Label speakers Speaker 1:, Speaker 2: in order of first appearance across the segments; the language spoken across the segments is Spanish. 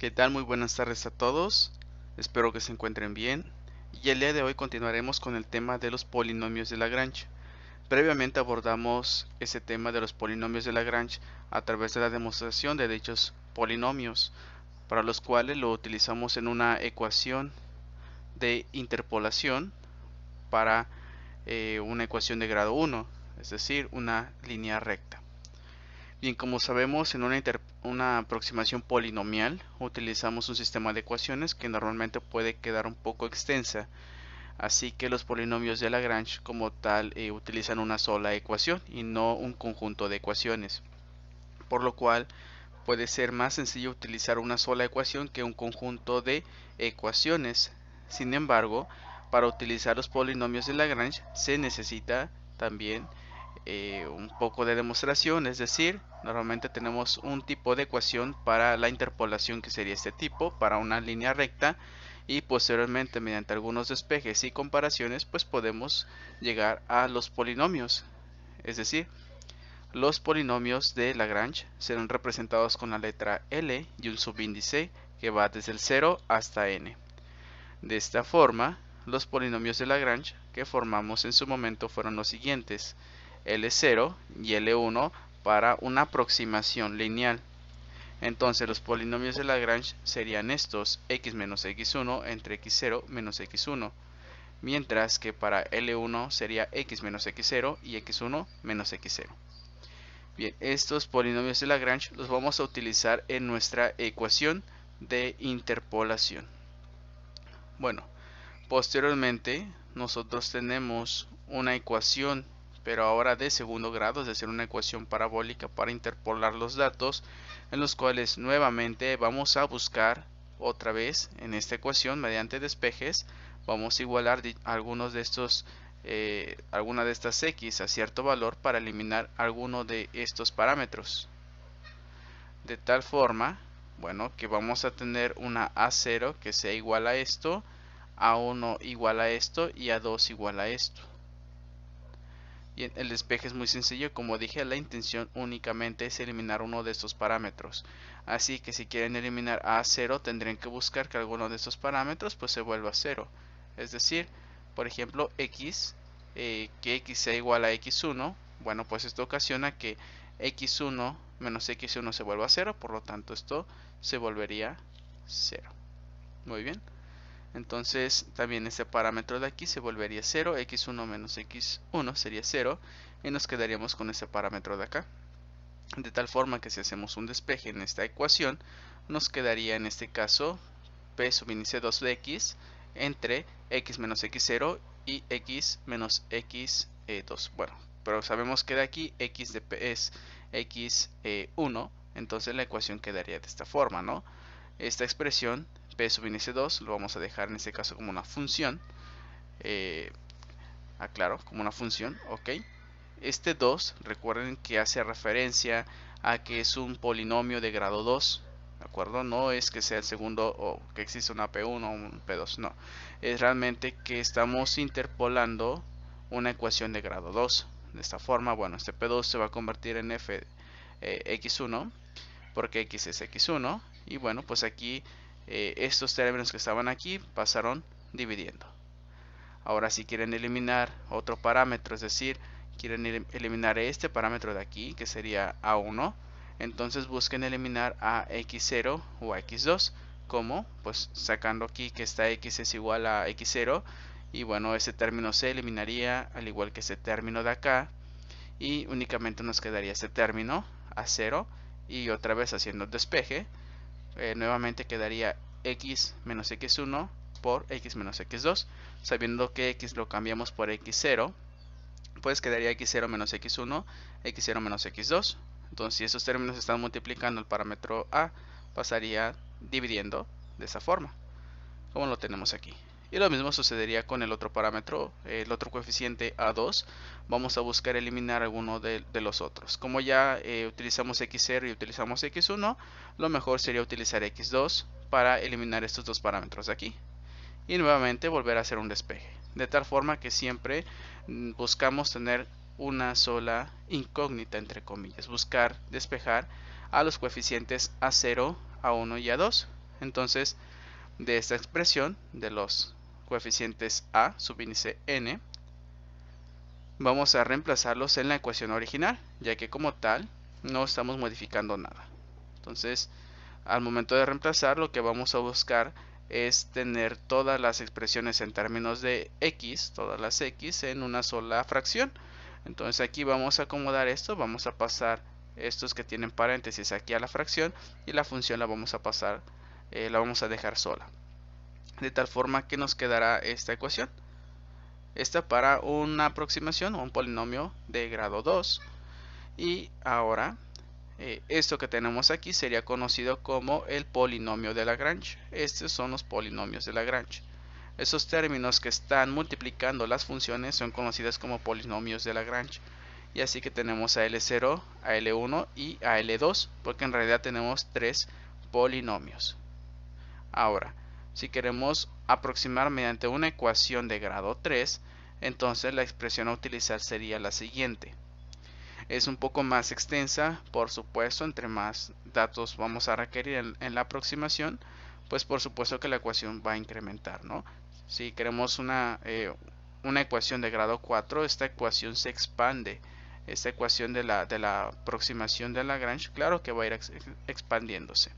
Speaker 1: ¿Qué tal? Muy buenas tardes a todos. Espero que se encuentren bien. Y el día de hoy continuaremos con el tema de los polinomios de Lagrange. Previamente abordamos ese tema de los polinomios de Lagrange a través de la demostración de dichos polinomios, para los cuales lo utilizamos en una ecuación de interpolación para una ecuación de grado 1, es decir, una línea recta. Bien, como sabemos, en una aproximación polinomial utilizamos un sistema de ecuaciones que normalmente puede quedar un poco extensa, así que los polinomios de Lagrange como tal utilizan una sola ecuación y no un conjunto de ecuaciones, por lo cual puede ser más sencillo utilizar una sola ecuación que un conjunto de ecuaciones. Sin embargo, para utilizar los polinomios de Lagrange se necesita también un poco de demostración, es decir, normalmente tenemos un tipo de ecuación para la interpolación que sería este tipo, para una línea recta, y posteriormente mediante algunos despejes y comparaciones pues podemos llegar a los polinomios, es decir, los polinomios de Lagrange serán representados con la letra L y un subíndice que va desde el 0 hasta n. De esta forma, los polinomios de Lagrange que formamos en su momento fueron los siguientes: L0 y L1 para una aproximación lineal. Entonces los polinomios de Lagrange serían estos: x menos x1 entre x0 menos x1, mientras que para L1 sería x menos x0 y x1 menos x0. Bien, estos polinomios de Lagrange los vamos a utilizar en nuestra ecuación de interpolación. Bueno, posteriormente nosotros tenemos una ecuación, pero ahora de segundo grado, es decir, una ecuación parabólica para interpolar los datos, en los cuales nuevamente vamos a buscar otra vez en esta ecuación mediante despejes, vamos a igualar algunos de estos alguna de estas x a cierto valor para eliminar alguno de estos parámetros, de tal forma, bueno, que vamos a tener una A0 que sea igual a esto, A1 igual a esto y A2 igual a esto. Y el despeje es muy sencillo, como dije, la intención únicamente es eliminar uno de estos parámetros. Así que si quieren eliminar A0 tendrían que buscar que alguno de estos parámetros pues se vuelva 0. Es decir, por ejemplo, x, que x sea igual a x1, bueno, pues esto ocasiona que x1 menos x1 se vuelva 0, por lo tanto esto se volvería 0. Muy bien. Entonces también este parámetro de aquí se volvería 0, x1 menos x1 sería 0 y nos quedaríamos con este parámetro de acá. De tal forma que si hacemos un despeje en esta ecuación, nos quedaría en este caso p subíndice 2 de x entre x menos x0 y x menos x2. Bueno, pero sabemos que de aquí x de p es x1, entonces la ecuación quedaría de esta forma, ¿no? Esta expresión p subíndice 2 lo vamos a dejar en este caso como una función, aclaro, como una función, ok. Este 2, recuerden que hace referencia a que es un polinomio de grado 2, ¿de acuerdo? No es que sea el segundo o que existe una P1 o un P2, no. Es realmente que estamos interpolando una ecuación de grado 2. De esta forma, bueno, este P2 se va a convertir en f x1 porque x es x1 y bueno, pues aquí estos términos que estaban aquí pasaron dividiendo. Ahora si quieren eliminar otro parámetro, es decir, quieren eliminar este parámetro de aquí, que sería A1, entonces busquen eliminar a x0 o a x2, como pues sacando aquí que esta x es igual a x0, y bueno, ese término se eliminaría al igual que este término de acá, y únicamente nos quedaría este término a 0, y otra vez haciendo el despeje, nuevamente quedaría x menos x1 por x menos x2, sabiendo que x lo cambiamos por x0, pues quedaría x0 menos x1, x0 menos x2. Entonces si esos términos están multiplicando el parámetro a, pasaría dividiendo de esa forma, como lo tenemos aquí. Y lo mismo sucedería con el otro parámetro, el otro coeficiente a2. Vamos a buscar eliminar alguno de los otros. Como ya utilizamos x0 y utilizamos x1, lo mejor sería utilizar x2 para eliminar estos dos parámetros de aquí. Y nuevamente volver a hacer un despeje. De tal forma que siempre buscamos tener una sola incógnita, entre comillas. Buscar despejar a los coeficientes a0, a1 y a2. Entonces, de esta expresión de los coeficientes a subíndice n, vamos a reemplazarlos en la ecuación original, ya que como tal no estamos modificando nada. Entonces, al momento de reemplazar, lo que vamos a buscar es tener todas las expresiones en términos de x, todas las x en una sola fracción. Entonces aquí vamos a acomodar esto, vamos a pasar estos que tienen paréntesis aquí a la fracción y la función la vamos a pasar, la vamos a dejar sola. De tal forma que nos quedará esta ecuación. Esta para una aproximación o un polinomio de grado 2. Y ahora esto que tenemos aquí sería conocido como el polinomio de Lagrange. Estos son los polinomios de Lagrange. Esos términos que están multiplicando las funciones son conocidos como polinomios de Lagrange. Y así que tenemos a L0, a L1 y a L2, porque en realidad tenemos 3 polinomios. Ahora, si queremos aproximar mediante una ecuación de grado 3, entonces la expresión a utilizar sería la siguiente. Es un poco más extensa, por supuesto, entre más datos vamos a requerir en la aproximación, pues por supuesto que la ecuación va a incrementar, ¿no? Si queremos una ecuación de grado 4, esta ecuación se expande. Esta ecuación de la aproximación de Lagrange, claro que va a ir expandiéndose.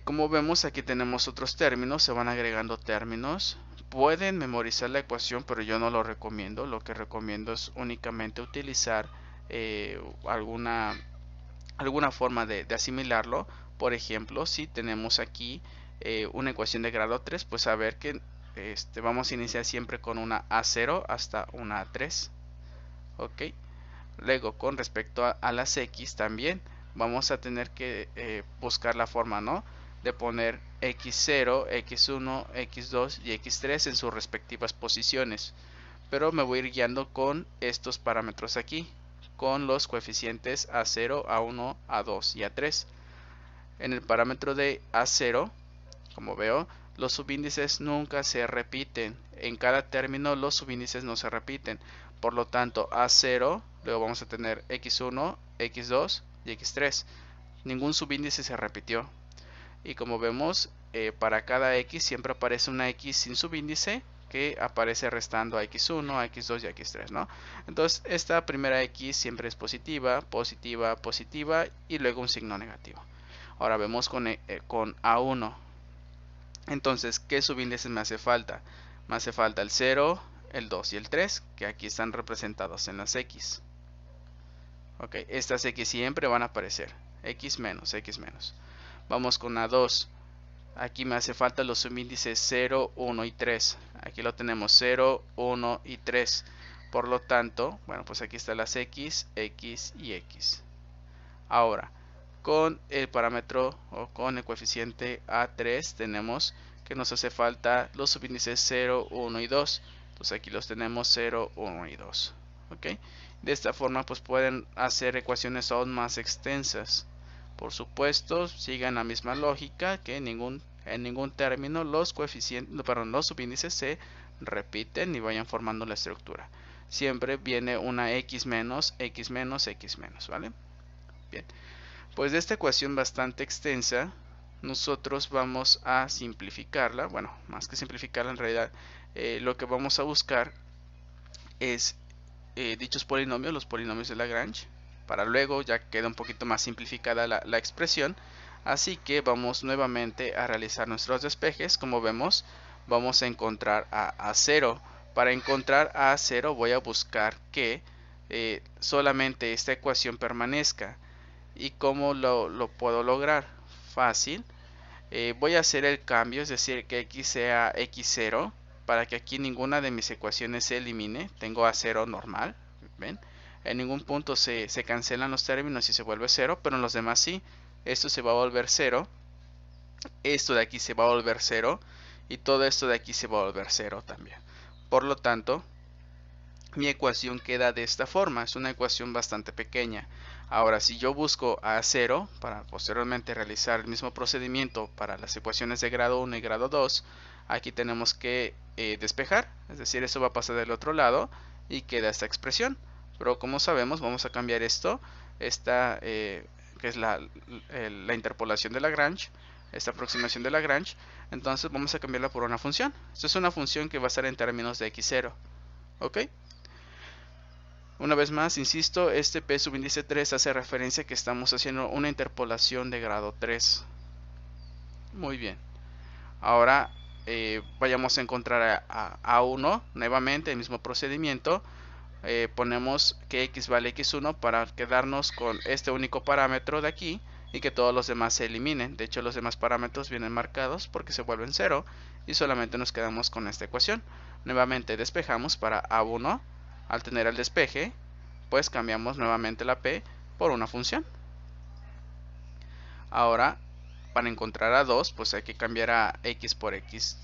Speaker 1: Como vemos, aquí tenemos otros términos, se van agregando términos. Pueden memorizar la ecuación, pero yo no lo recomiendo. Lo que recomiendo es únicamente utilizar alguna forma de asimilarlo. Por ejemplo, si tenemos aquí una ecuación de grado 3, pues saber que vamos a iniciar siempre con una A0 hasta una A3. ¿Ok? Luego, con respecto a las X también vamos a tener que buscar la forma, ¿no?, de poner x0, x1, x2 y x3 en sus respectivas posiciones. Pero me voy a ir guiando con estos parámetros aquí, con los coeficientes a0, a1, a2 y a3. En el parámetro de a0, como veo, los subíndices nunca se repiten. En cada término los subíndices no se repiten. Por lo tanto, a0, luego vamos a tener x1, x2 y x3. Ningún subíndice se repitió. Y como vemos, para cada x siempre aparece una x sin subíndice que aparece restando a x1, a x2 y a x3, ¿no? Entonces, esta primera x siempre es positiva, positiva, positiva y luego un signo negativo. Ahora vemos con a1. Entonces, ¿qué subíndices me hace falta? Me hace falta el 0, el 2 y el 3, que aquí están representados en las x. Ok, estas x siempre van a aparecer. X menos, x menos. Vamos con A2. Aquí me hace falta los subíndices 0, 1 y 3. Aquí lo tenemos 0, 1 y 3. Por lo tanto, bueno, pues aquí están las x, x y x. Ahora, con el parámetro o con el coeficiente A3 tenemos que nos hace falta los subíndices 0, 1 y 2. Entonces aquí los tenemos 0, 1 y 2. ¿Ok? De esta forma pues pueden hacer ecuaciones aún más extensas. Por supuesto, sigan la misma lógica, que en ningún término los subíndices se repiten y vayan formando la estructura. Siempre viene una x menos, x menos, x menos, ¿vale? Bien, pues de esta ecuación bastante extensa, nosotros vamos a simplificarla. Bueno, más que simplificarla, en realidad lo que vamos a buscar es dichos polinomios, los polinomios de Lagrange. Para luego ya queda un poquito más simplificada la expresión. Así que vamos nuevamente a realizar nuestros despejes. Como vemos, vamos a encontrar a 0. Para encontrar a 0 voy a buscar que solamente esta ecuación permanezca. ¿Y cómo lo puedo lograr? Fácil. Voy a hacer el cambio, es decir, que x sea x0, para que aquí ninguna de mis ecuaciones se elimine. Tengo a0 normal, ¿ven? En ningún punto se cancelan los términos y se vuelve 0, pero en los demás sí. Esto se va a volver 0, esto de aquí se va a volver 0 y todo esto de aquí se va a volver 0 también. Por lo tanto, mi ecuación queda de esta forma. Es una ecuación bastante pequeña. Ahora, si yo busco a 0 para posteriormente realizar el mismo procedimiento para las ecuaciones de grado 1 y grado 2, aquí tenemos que despejar, es decir, eso va a pasar del otro lado y queda esta expresión. Pero como sabemos, vamos a cambiar esto, que es la interpolación de Lagrange, esta aproximación de Lagrange, entonces vamos a cambiarla por una función. Esto es una función que va a estar en términos de x0. ¿Ok? Una vez más, insisto, este p subíndice 3 hace referencia a que estamos haciendo una interpolación de grado 3. Muy bien. Ahora vayamos a encontrar a A1, nuevamente el mismo procedimiento. Ponemos que x vale x1 para quedarnos con este único parámetro de aquí y que todos los demás se eliminen. De hecho, los demás parámetros vienen marcados porque se vuelven 0 y solamente nos quedamos con esta ecuación. Nuevamente despejamos para A1. Al tener el despeje, pues cambiamos nuevamente la p por una función. Ahora, para encontrar a 2, pues hay que cambiar a x por x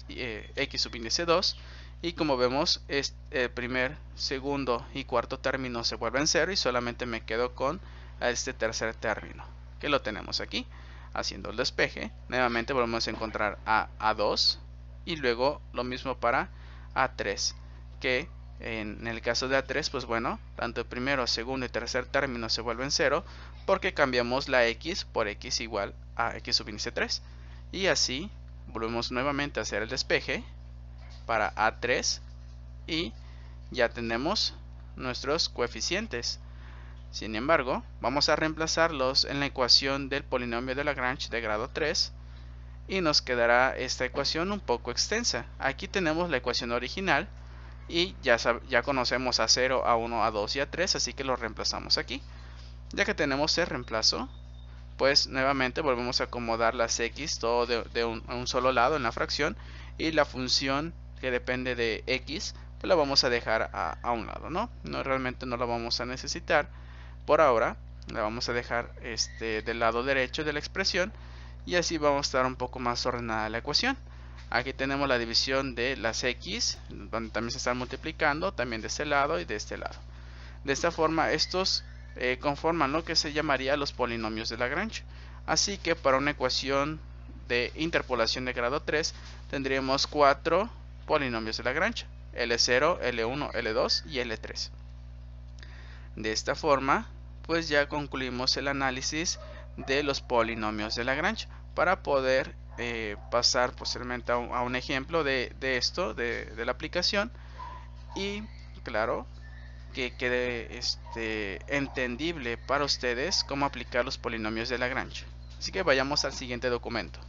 Speaker 1: subíndice 2. Y como vemos, el primer, segundo y cuarto término se vuelven 0 y solamente me quedo con este tercer término, que lo tenemos aquí. Haciendo el despeje, nuevamente volvemos a encontrar a A2 y luego lo mismo para A3, que en el caso de A3, pues bueno, tanto el primero, segundo y tercer término se vuelven 0 porque cambiamos la x por x igual a x subíndice 3. Y así volvemos nuevamente a hacer el despeje para A3 y ya tenemos nuestros coeficientes. Sin embargo, vamos a reemplazarlos en la ecuación del polinomio de Lagrange de grado 3 y nos quedará esta ecuación un poco extensa. Aquí tenemos la ecuación original y ya conocemos a 0, a 1, a 2 y a 3, así que lo reemplazamos aquí. Ya que tenemos el reemplazo, pues nuevamente volvemos a acomodar las x todo de un solo lado en la fracción y la función que depende de x pues la vamos a dejar a un lado, ¿no? Realmente no la vamos a necesitar por ahora, la vamos a dejar del lado derecho de la expresión y así vamos a estar un poco más ordenada la ecuación. Aquí tenemos la división de las x, donde también se están multiplicando, también de este lado y de este lado. De esta forma, estos conforman lo que se llamaría los polinomios de Lagrange. Así que para una ecuación de interpolación de grado 3, tendríamos 4 polinomios de Lagrange: L0, L1, L2 y L3. De esta forma, pues ya concluimos el análisis de los polinomios de Lagrange. Para poder pasar posteriormente a un ejemplo de esto, de la aplicación, y claro, que quede entendible para ustedes cómo aplicar los polinomios de Lagrange. Así que vayamos al siguiente documento.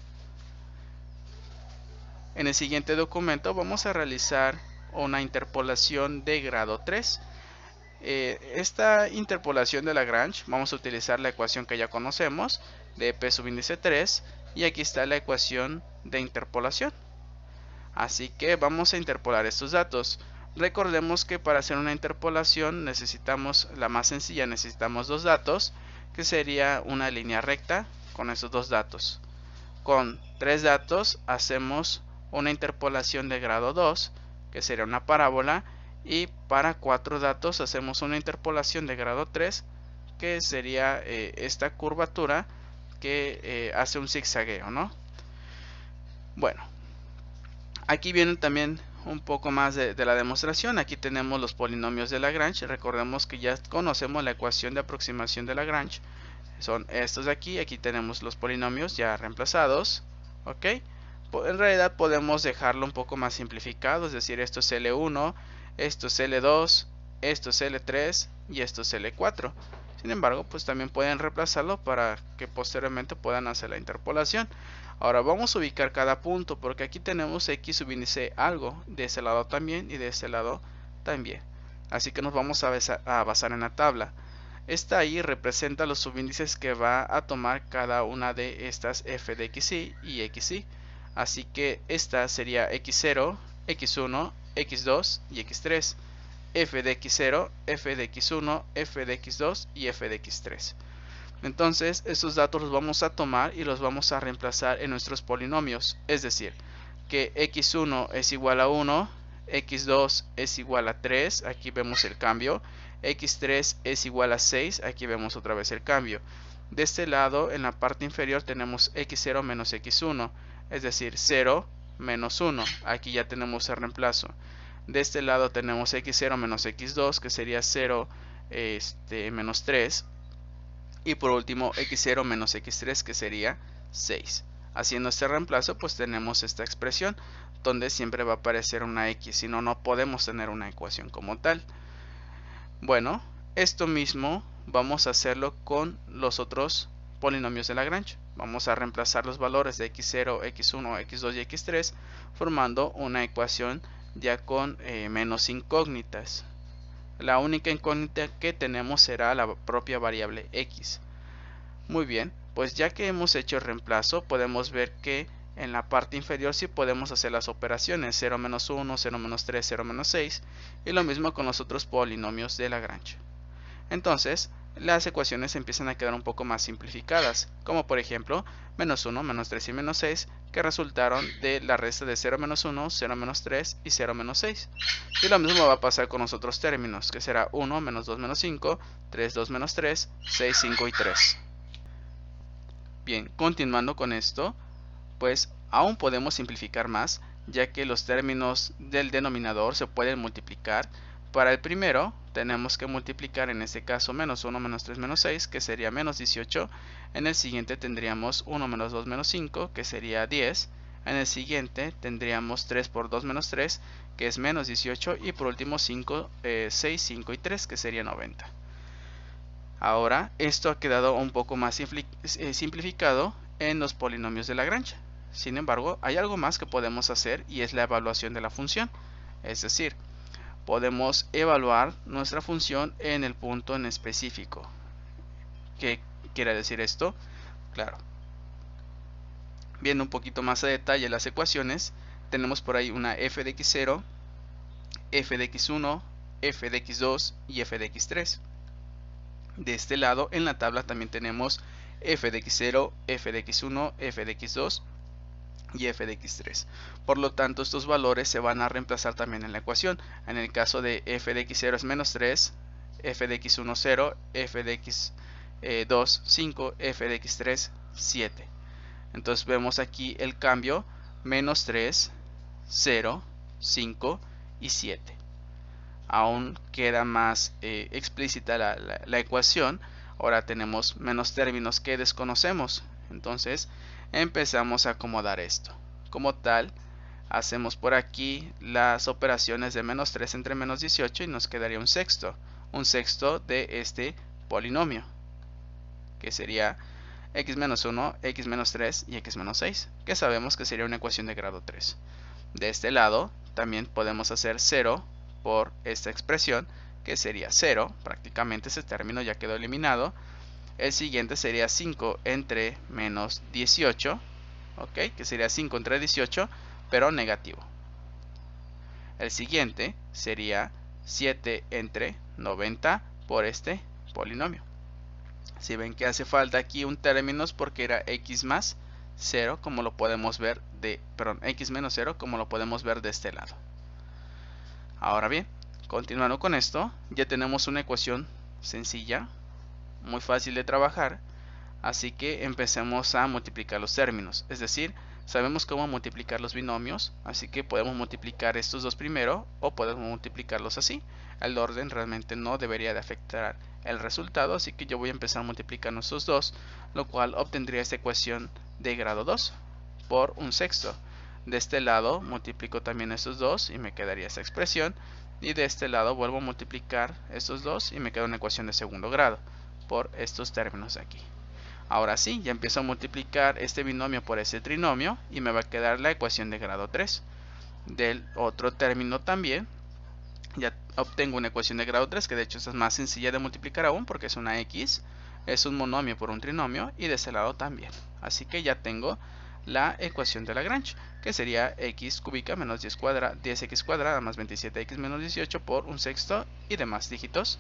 Speaker 1: En el siguiente documento vamos a realizar una interpolación de grado 3. Esta interpolación de Lagrange vamos a utilizar la ecuación que ya conocemos de p subíndice 3 y aquí está la ecuación de interpolación. Así que vamos a interpolar estos datos. Recordemos que para hacer una interpolación necesitamos, la más sencilla, necesitamos dos datos, que sería una línea recta con esos dos datos. Con tres datos hacemos una interpolación de grado 2, que sería una parábola, y para 4 datos hacemos una interpolación de grado 3, que sería esta curvatura que hace un zigzagueo, ¿no? Bueno, aquí viene también un poco más de la demostración. Aquí tenemos los polinomios de Lagrange. Recordemos que ya conocemos la ecuación de aproximación de Lagrange. Son estos de aquí. Aquí tenemos los polinomios ya reemplazados. ¿Ok? En realidad podemos dejarlo un poco más simplificado. Es decir, esto es L1, esto es L2, esto es L3 y esto es L4. Sin embargo, pues también pueden reemplazarlo para que posteriormente puedan hacer la interpolación. Ahora vamos a ubicar cada punto porque aquí tenemos x subíndice algo, de este lado también y de este lado también. Así que nos vamos a basar en la tabla. Esta y representa los subíndices que va a tomar cada una de estas f de xy y xy. Así que esta sería x0, x1, x2 y x3. F de x0, f de x1, f de x2 y f de x3. Entonces estos datos los vamos a tomar y los vamos a reemplazar en nuestros polinomios. Es decir, que x1 es igual a 1, x2 es igual a 3, aquí vemos el cambio, x3 es igual a 6, aquí vemos otra vez el cambio. De este lado, en la parte inferior tenemos x0 menos x1, es decir, 0 menos 1, aquí ya tenemos el reemplazo. De este lado tenemos x0 menos x2, que sería 0 menos 3. Y por último x0 menos x3, que sería 6. Haciendo este reemplazo, pues tenemos esta expresión donde siempre va a aparecer una x, si no, no podemos tener una ecuación como tal. Bueno, esto mismo vamos a hacerlo con los otros polinomios de Lagrange. Vamos a reemplazar los valores de x0, x1, x2 y x3 formando una ecuación ya con menos incógnitas. La única incógnita que tenemos será la propia variable x. Muy bien, pues ya que hemos hecho el reemplazo, podemos ver que en la parte inferior sí podemos hacer las operaciones 0 menos 1, 0 menos 3, 0 menos 6 y lo mismo con los otros polinomios de Lagrange. Entonces, las ecuaciones empiezan a quedar un poco más simplificadas, como por ejemplo, menos 1, menos 3 y menos 6, que resultaron de la resta de 0 menos 1, 0 menos 3 y 0 menos 6. Y lo mismo va a pasar con los otros términos, que será 1 menos 2 menos 5, 3, 2 menos 3, 6, 5 y 3. Bien, continuando con esto, pues aún podemos simplificar más, ya que los términos del denominador se pueden multiplicar. Para el primero tenemos que multiplicar en este caso menos 1 menos 3 menos 6, que sería menos 18. En el siguiente tendríamos 1 menos 2 menos 5, que sería 10. En el siguiente tendríamos 3 por 2 menos 3, que es menos 18. Y por último 5, 6, 5 y 3, que sería 90. Ahora esto ha quedado un poco más simplificado en los polinomios de Lagrange. Sin embargo, hay algo más que podemos hacer y es la evaluación de la función. Es decir, podemos evaluar nuestra función en el punto en específico. ¿Qué quiere decir esto? Claro. Viendo un poquito más a detalle las ecuaciones, tenemos por ahí una f de x0, f de x1, f de x2 y f de x3. De este lado en la tabla también tenemos f de x0, f de x1, f de x2 y f de x3. Por lo tanto, estos valores se van a reemplazar también en la ecuación. En el caso de f de x0 es menos 3, f de x1 0, f de x2 5, f de x3 7. Entonces vemos aquí el cambio menos 3, 0, 5 y 7. Aún queda más explícita la ecuación. Ahora tenemos menos términos que desconocemos. Entonces empezamos a acomodar esto. Como tal, hacemos por aquí las operaciones de menos 3 entre menos 18 y nos quedaría un sexto. Un sexto de este polinomio, que sería x menos 1, x menos 3 y x menos 6, que sabemos que sería una ecuación de grado 3. De este lado también podemos hacer 0 por esta expresión, que sería 0, prácticamente ese término ya quedó eliminado. El siguiente sería 5 entre menos 18, ¿ok? Que sería 5 entre 18, pero negativo. El siguiente sería 7 entre 90 por este polinomio. Si ven que hace falta aquí un término porque era x más 0, como lo podemos ver x menos 0, como lo podemos ver de este lado. Ahora bien, continuando con esto, ya tenemos una ecuación sencilla, muy fácil de trabajar, así que empecemos a multiplicar los términos. Es decir, sabemos cómo multiplicar los binomios, así que podemos multiplicar estos dos primero o podemos multiplicarlos así. El orden realmente no debería de afectar el resultado, así que yo voy a empezar multiplicando estos dos, lo cual obtendría esta ecuación de grado 2 por un sexto. De este lado multiplico también estos dos y me quedaría esta expresión, y de este lado vuelvo a multiplicar estos dos y me queda una ecuación de segundo grado por estos términos de aquí. Ahora sí, ya empiezo a multiplicar este binomio por este trinomio y me va a quedar la ecuación de grado 3. Del otro término también ya obtengo una ecuación de grado 3, que de hecho es más sencilla de multiplicar aún porque es una x, es un monomio por un trinomio, y de ese lado también. Así que ya tengo la ecuación de Lagrange, que sería x cúbica menos 10x cuadrada más 27x menos 18 por un sexto y demás dígitos.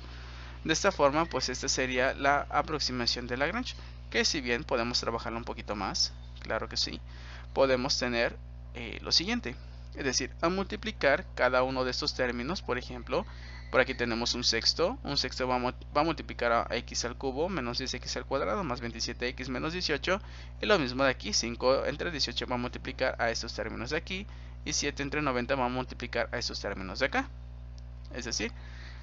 Speaker 1: De esta forma, pues esta sería la aproximación de Lagrange, que si bien podemos trabajarlo un poquito más, claro que sí, podemos tener lo siguiente. Es decir, a multiplicar cada uno de estos términos, por ejemplo, por aquí tenemos un sexto va a multiplicar a x al cubo menos 10x al cuadrado más 27x menos 18, y lo mismo de aquí, 5 entre 18 va a multiplicar a estos términos de aquí, y 7 entre 90 va a multiplicar a estos términos de acá. Es decir,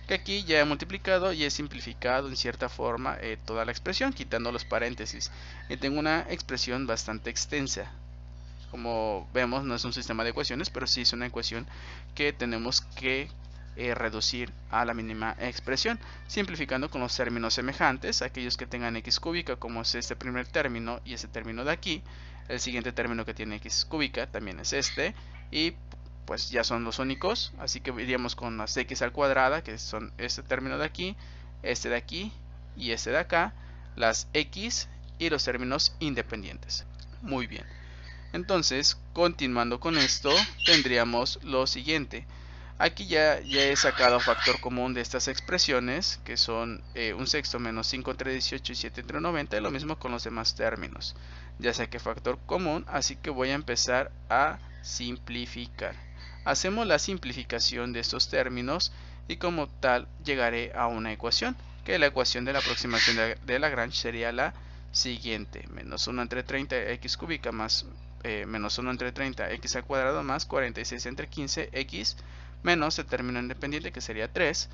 Speaker 1: que aquí ya he multiplicado y he simplificado en cierta forma toda la expresión, quitando los paréntesis. Y tengo una expresión bastante extensa. Como vemos, no es un sistema de ecuaciones, pero sí es una ecuación que tenemos que reducir a la mínima expresión, simplificando con los términos semejantes, aquellos que tengan x cúbica, como es este primer término y este término de aquí. El siguiente término que tiene x cúbica también es este, y pues ya son los únicos, así que iríamos con las x al cuadrada, que son este término de aquí y este de acá, las x y los términos independientes. Muy bien. Entonces, continuando con esto, tendríamos lo siguiente. Aquí ya he sacado factor común de estas expresiones, que son 1/6 menos 5 entre 18 y 7 entre 90, y lo mismo con los demás términos. Ya saqué factor común, así que voy a empezar a simplificar. Hacemos la simplificación de estos términos y como tal llegaré a una ecuación, que la ecuación de la aproximación de Lagrange sería la siguiente: menos 1 entre 30 x cúbica más menos 1 entre 30 x al cuadrado más 46 entre 15 x menos el término independiente, que sería 3,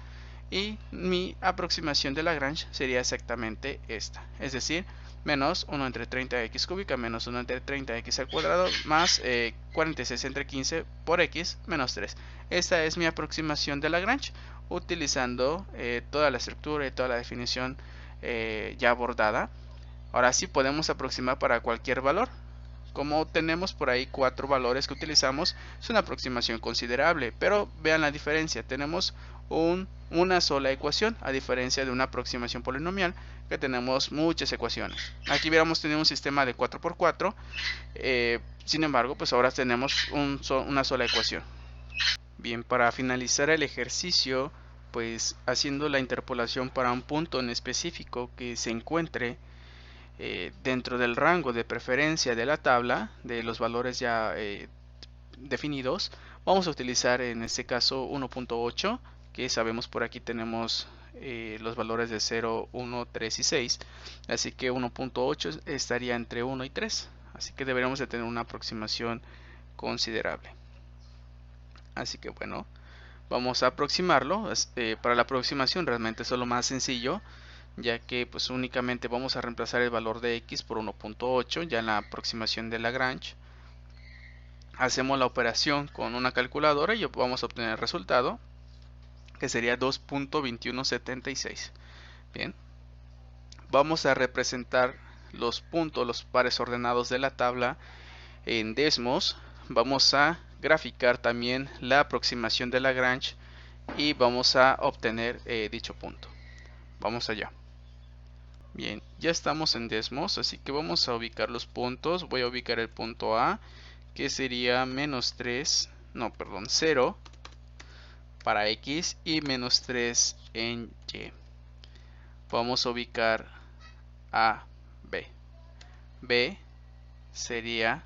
Speaker 1: y mi aproximación de Lagrange sería exactamente esta, es decir, menos 1 entre 30 x cúbica menos 1 entre 30 x al cuadrado más 46 entre 15 por x menos 3. Esta es mi aproximación de Lagrange utilizando toda la estructura y toda la definición ya abordada. Ahora sí podemos aproximar para cualquier valor. Como tenemos por ahí 4 valores que utilizamos, es una aproximación considerable, pero vean la diferencia. Tenemos una sola ecuación, a diferencia de una aproximación polinomial que tenemos muchas ecuaciones. Aquí hubiéramos tenido un sistema de 4×4, sin embargo, pues ahora tenemos una sola ecuación. Bien, para finalizar el ejercicio, pues haciendo la interpolación para un punto en específico que se encuentre dentro del rango de preferencia de la tabla de los valores ya definidos, vamos a utilizar en este caso 1.8, que sabemos por aquí tenemos los valores de 0, 1, 3 y 6, así que 1.8 estaría entre 1 y 3, así que deberíamos de tener una aproximación considerable. Así que bueno, vamos a aproximarlo. Para la aproximación realmente es lo más sencillo, ya que pues únicamente vamos a reemplazar el valor de x por 1.8 ya en la aproximación de Lagrange. Hacemos la operación con una calculadora y vamos a obtener el resultado, que sería 2.2176. Bien, vamos a representar los puntos, los pares ordenados de la tabla en desmos. Vamos a graficar también la aproximación de Lagrange y vamos a obtener dicho punto. Vamos allá. Bien, ya estamos en desmos, así que vamos a ubicar los puntos. Voy a ubicar el punto A, que sería menos 3, no, perdón, 0 para X y menos 3 en Y. Vamos a ubicar a B. B sería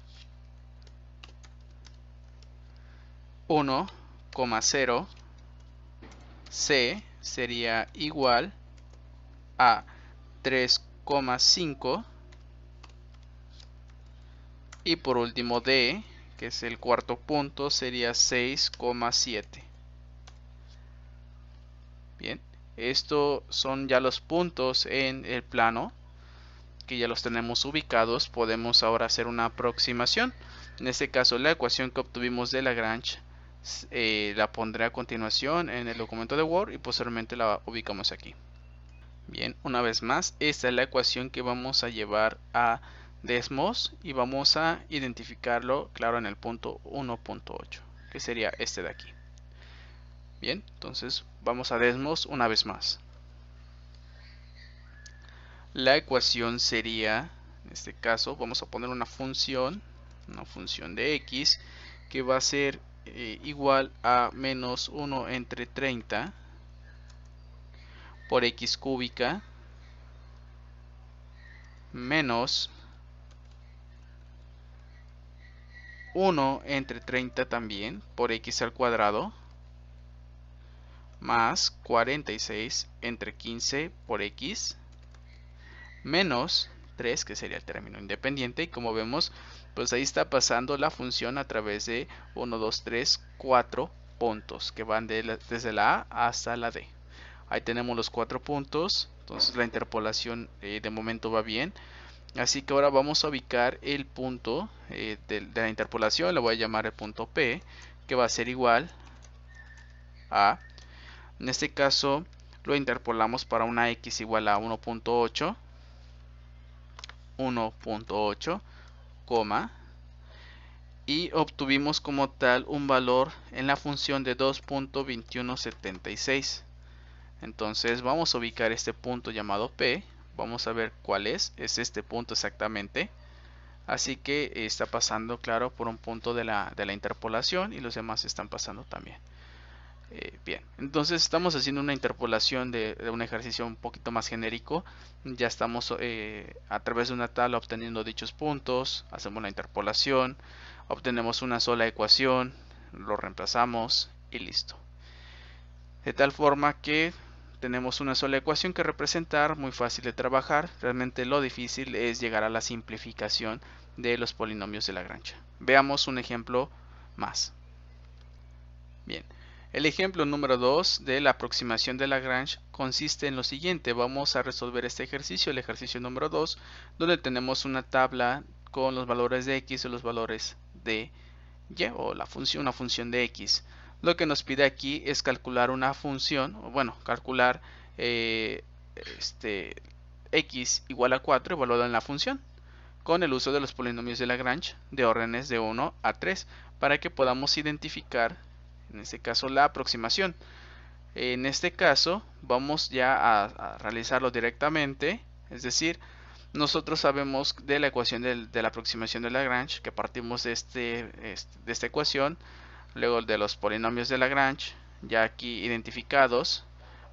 Speaker 1: 1,0. C sería igual a 3,5 y por último D, que es el cuarto punto, sería 6,7. Bien, estos son ya los puntos en el plano, que ya los tenemos ubicados. Podemos ahora hacer una aproximación. En este caso la ecuación que obtuvimos de Lagrange la pondré a continuación en el documento de Word y posteriormente la ubicamos aquí. Bien, una vez más, esta es la ecuación que vamos a llevar a desmos y vamos a identificarlo, claro, en el punto 1.8, que sería este de aquí. Bien, entonces vamos a desmos una vez más. La ecuación sería, en este caso, vamos a poner una función de x que va a ser igual a menos 1 entre 30 por x cúbica menos 1 entre 30 también por x al cuadrado más 46 entre 15 por x menos 3, que sería el término independiente. Y como vemos, pues ahí está pasando la función a través de 1, 2, 3, 4 puntos que van desde la A hasta la D. Ahí tenemos los 4 puntos, entonces la interpolación de momento va bien. Así que ahora vamos a ubicar el punto de la interpolación, le voy a llamar el punto P, que va a ser igual a, en este caso lo interpolamos para una X igual a 1.8, coma, y obtuvimos como tal un valor en la función de 2.2176. Entonces vamos a ubicar este punto llamado P, vamos a ver cuál es este punto exactamente. Así que está pasando, claro, por un punto de la interpolación y los demás están pasando también. Bien, entonces estamos haciendo una interpolación de un ejercicio un poquito más genérico. Ya estamos a través de una tabla obteniendo dichos puntos, hacemos la interpolación, obtenemos una sola ecuación, lo reemplazamos y listo. De tal forma que tenemos una sola ecuación que representar, muy fácil de trabajar. Realmente lo difícil es llegar a la simplificación de los polinomios de Lagrange. Veamos un ejemplo más. Bien, el ejemplo número 2 de la aproximación de Lagrange consiste en lo siguiente. Vamos a resolver este ejercicio, el ejercicio número 2, donde tenemos una tabla con los valores de x y los valores de y, o una función de x. Lo que nos pide aquí es calcular una función, o bueno, calcular x igual a 4 evaluado en la función, con el uso de los polinomios de Lagrange de órdenes de 1 a 3, para que podamos identificar, en este caso, la aproximación. En este caso, vamos ya a realizarlo directamente, es decir, nosotros sabemos de la ecuación de la aproximación de Lagrange, que partimos de esta ecuación, luego de los polinomios de Lagrange, ya aquí identificados,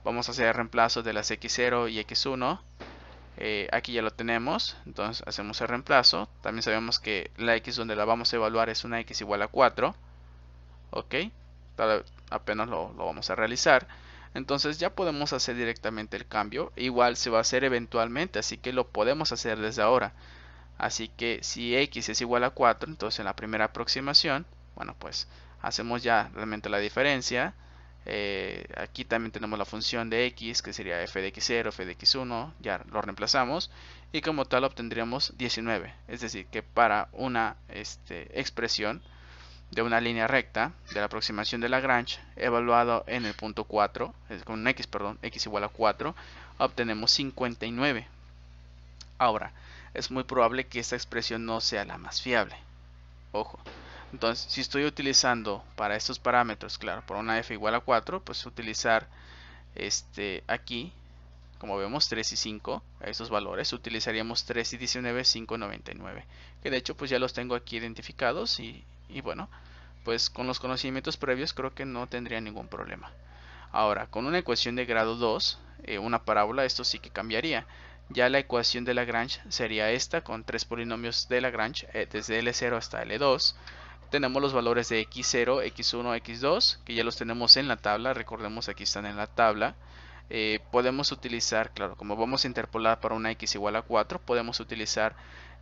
Speaker 1: vamos a hacer el reemplazo de las x0 y x1. Aquí ya lo tenemos, entonces hacemos el reemplazo. También sabemos que la x donde la vamos a evaluar es una x igual a 4. Ok, apenas lo vamos a realizar. Entonces ya podemos hacer directamente el cambio. Igual se va a hacer eventualmente, así que lo podemos hacer desde ahora. Así que si x es igual a 4, entonces en la primera aproximación, bueno, pues hacemos ya realmente la diferencia. Aquí también tenemos la función de x, que sería f de x0, f de x1, ya lo reemplazamos y como tal obtendríamos 19. Es decir, que para una expresión de una línea recta de la aproximación de Lagrange evaluado en el punto 4, con x, perdón, x igual a 4, obtenemos 59. Ahora, es muy probable que esta expresión no sea la más fiable. Ojo. Entonces, si estoy utilizando para estos parámetros, claro, por una f igual a 4, pues utilizar aquí, como vemos, 3 y 5, a estos valores, utilizaríamos 3 y 19, 5 y 99. Que de hecho, pues ya los tengo aquí identificados y bueno, pues con los conocimientos previos creo que no tendría ningún problema. Ahora, con una ecuación de grado 2, una parábola, esto sí que cambiaría. Ya la ecuación de Lagrange sería esta, con tres polinomios de Lagrange, desde L0 hasta L2. Tenemos los valores de x0, x1, x2, que ya los tenemos en la tabla. Recordemos, aquí están en la tabla. Podemos utilizar, claro, como vamos a interpolar para una x igual a 4, podemos utilizar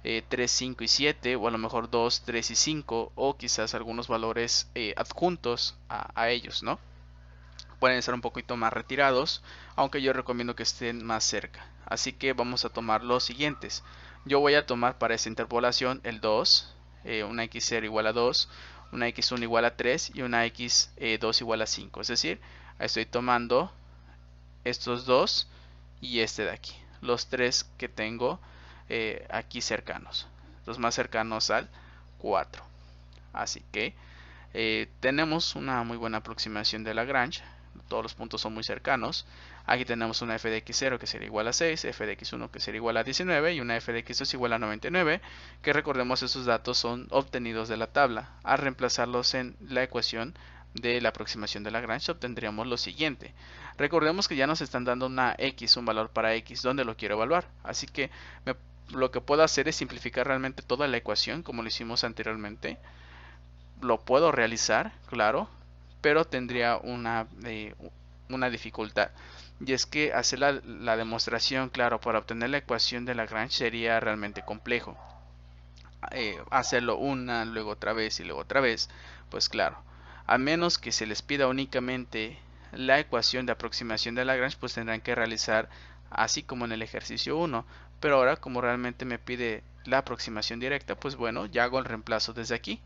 Speaker 1: 3, 5 y 7, o a lo mejor 2, 3 y 5, o quizás algunos valores adjuntos a ellos, ¿no? Pueden estar un poquito más retirados, aunque yo recomiendo que estén más cerca. Así que vamos a tomar los siguientes. Yo voy a tomar para esta interpolación el 2, una x0 igual a 2, una x1 igual a 3 y una x2 igual a 5. Es decir, estoy tomando estos dos y este de aquí. Los tres que tengo aquí cercanos. Los más cercanos al 4. Así que tenemos una muy buena aproximación de Lagrange. Todos los puntos son muy cercanos. Aquí tenemos una f de x0 que sería igual a 6, f de x1 que sería igual a 19 y una f de x2 igual a 99, que recordemos esos datos son obtenidos de la tabla. Al reemplazarlos en la ecuación de la aproximación de Lagrange obtendríamos lo siguiente. Recordemos que ya nos están dando una x, un valor para x, donde lo quiero evaluar. Así que lo que puedo hacer es simplificar realmente toda la ecuación como lo hicimos anteriormente. Lo puedo realizar, claro, pero tendría una dificultad. Y es que hacer la demostración, claro, para obtener la ecuación de Lagrange sería realmente complejo. Hacerlo una, luego otra vez y luego otra vez, pues claro, a menos que se les pida únicamente la ecuación de aproximación de Lagrange, pues tendrán que realizar así como en el ejercicio 1. Pero ahora, como realmente me pide la aproximación directa, pues bueno, ya hago el reemplazo desde aquí.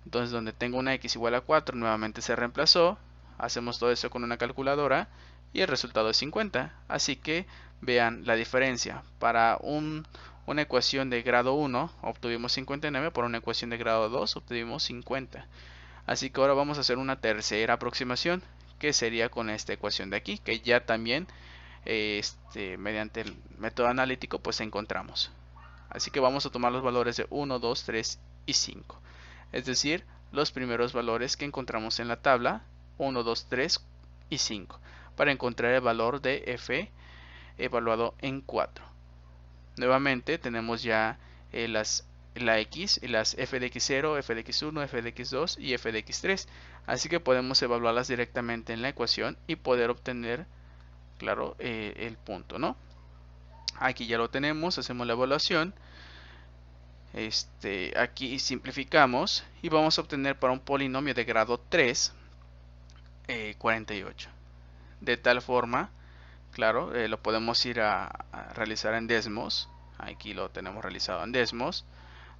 Speaker 1: Entonces, donde tengo una x igual a 4, nuevamente se reemplazó. Hacemos todo eso con una calculadora y el resultado es 50. Así que vean la diferencia. Para una ecuación de grado 1 obtuvimos 59, por una ecuación de grado 2 obtuvimos 50. Así que ahora vamos a hacer una tercera aproximación, que sería con esta ecuación de aquí, que ya también mediante el método analítico pues encontramos. Así que vamos a tomar los valores de 1, 2, 3 y 5. Es decir, los primeros valores que encontramos en la tabla, 1, 2, 3 y 5, para encontrar el valor de f evaluado en 4. Nuevamente tenemos ya la x y las f de x0, f de x1, f de x2 y f de x3. Así que podemos evaluarlas directamente en la ecuación y poder obtener, claro, el punto, ¿no? Aquí ya lo tenemos, hacemos la evaluación. Aquí simplificamos y vamos a obtener para un polinomio de grado 3 48. De tal forma, claro, lo podemos ir a realizar en desmos. Aquí lo tenemos realizado en desmos.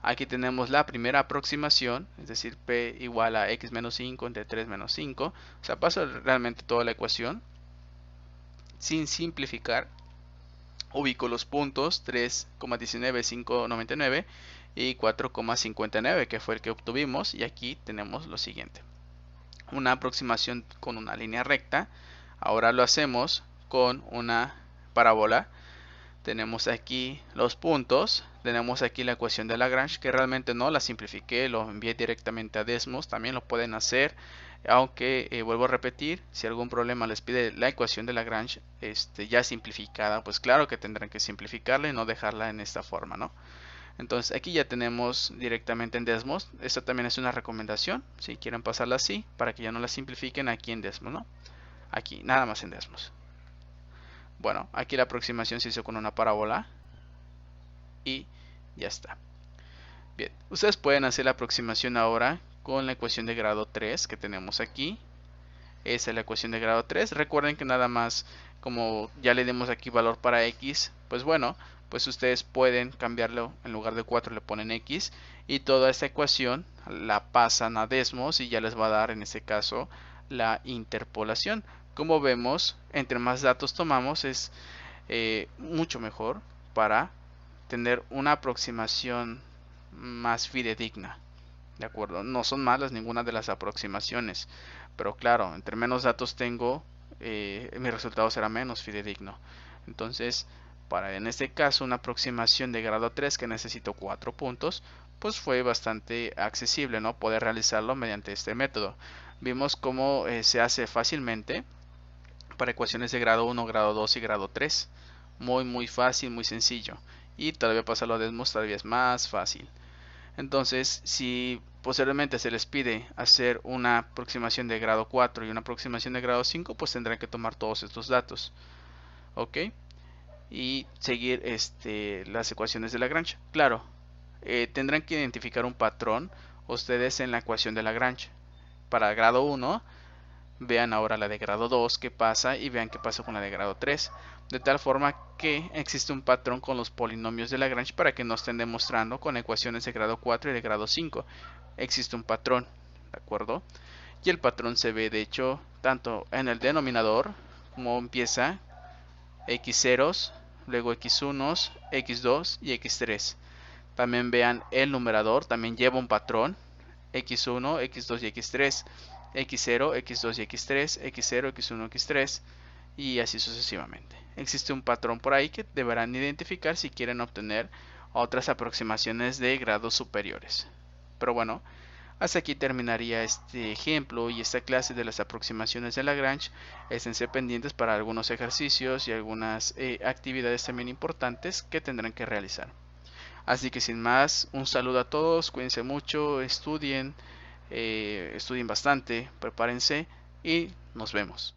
Speaker 1: Aquí tenemos la primera aproximación, es decir, p igual a x menos 5 entre 3 menos 5. O sea, paso realmente toda la ecuación sin simplificar. Ubico los puntos 3,19, 5,99 y 4,59, que fue el que obtuvimos, y aquí tenemos lo siguiente: una aproximación con una línea recta. Ahora lo hacemos con una parábola. Tenemos aquí los puntos, tenemos aquí la ecuación de Lagrange, que realmente no la simplifiqué, lo envié directamente a Desmos. También lo pueden hacer, aunque vuelvo a repetir, si algún problema les pide la ecuación de Lagrange ya simplificada, pues claro que tendrán que simplificarla y no dejarla en esta forma, ¿no? Entonces aquí ya tenemos directamente en Desmos. Esta también es una recomendación, si quieren pasarla así, para que ya no la simplifiquen aquí en Desmos, ¿no? Aquí, nada más en Desmos. Bueno, aquí la aproximación se hizo con una parábola y ya está. Bien, ustedes pueden hacer la aproximación ahora con la ecuación de grado 3 que tenemos aquí. Esa es la ecuación de grado 3. Recuerden que nada más, como ya le dimos aquí valor para x, pues bueno, pues ustedes pueden cambiarlo. En lugar de 4 le ponen x y toda esta ecuación la pasan a Desmos y ya les va a dar en este caso la interpolación. Como vemos, entre más datos tomamos es mucho mejor para tener una aproximación más fidedigna. ¿De acuerdo? No son malas ninguna de las aproximaciones, pero claro, entre menos datos tengo, mi resultado será menos fidedigno. Entonces, para en este caso una aproximación de grado 3 que necesito 4 puntos, pues fue bastante accesible, ¿no? Poder realizarlo mediante este método. Vimos cómo se hace fácilmente para ecuaciones de grado 1, grado 2 y grado 3. Muy fácil, muy sencillo. Y todavía pasarlo a Desmos todavía es más fácil. Entonces, si posteriormente se les pide hacer una aproximación de grado 4 y una aproximación de grado 5, pues tendrán que tomar todos estos datos. ¿Ok? Y seguir las ecuaciones de Lagrange. Claro, tendrán que identificar un patrón ustedes en la ecuación de Lagrange. Para grado 1, vean ahora la de grado 2 qué pasa y vean qué pasa con la de grado 3. De tal forma que existe un patrón con los polinomios de Lagrange para que no estén demostrando con ecuaciones de grado 4 y de grado 5. Existe un patrón, ¿de acuerdo? Y el patrón se ve de hecho tanto en el denominador, como empieza x ceros, luego x1, x2 y x3. También vean el numerador, también lleva un patrón: x1, x2 y x3, x0, x2 y x3, x0, x1, x3 y así sucesivamente. Existe un patrón por ahí que deberán identificar si quieren obtener otras aproximaciones de grados superiores. Pero bueno, hasta aquí terminaría este ejemplo y esta clase de las aproximaciones de Lagrange. Esténse pendientes para algunos ejercicios y algunas actividades también importantes que tendrán que realizar. Así que sin más, un saludo a todos, cuídense mucho, estudien bastante, prepárense y nos vemos.